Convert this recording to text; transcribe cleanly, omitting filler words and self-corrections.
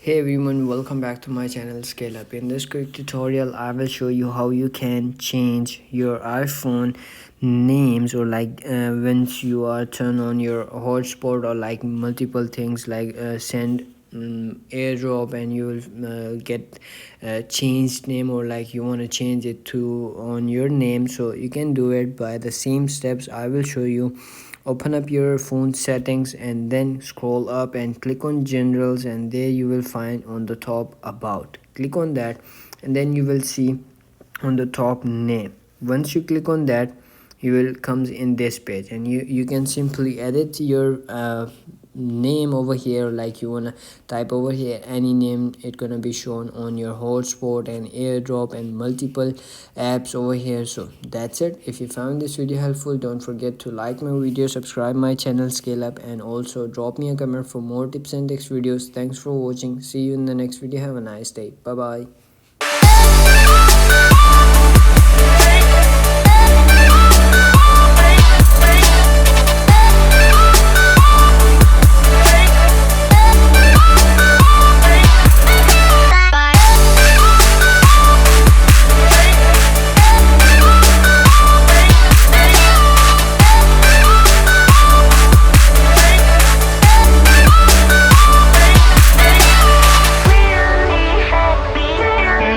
Hey everyone, welcome back to my channel Scale Up. In this quick tutorial, I will show you how you can change your iPhone names or once you are turn on your hotspot or like multiple things like send AirDrop and you will get changed name or like you want to change it to on your name. So you can do it by the same steps I will show you. Open up your phone settings and then scroll up and click on generals, and there you will find on the top about. Click on that and then you will see on the top name. Once you click on that, you will comes in this page and you can simply edit your name over here. Like you wanna type over here any name, it gonna be shown on your hotspot and AirDrop and multiple apps over here. So that's it. If you found this video helpful, don't forget to like my video, subscribe my channel Scale Up, and also drop me a comment for more tips and tricks videos. Thanks for watching. See you in the next video. Have a nice day. Bye bye.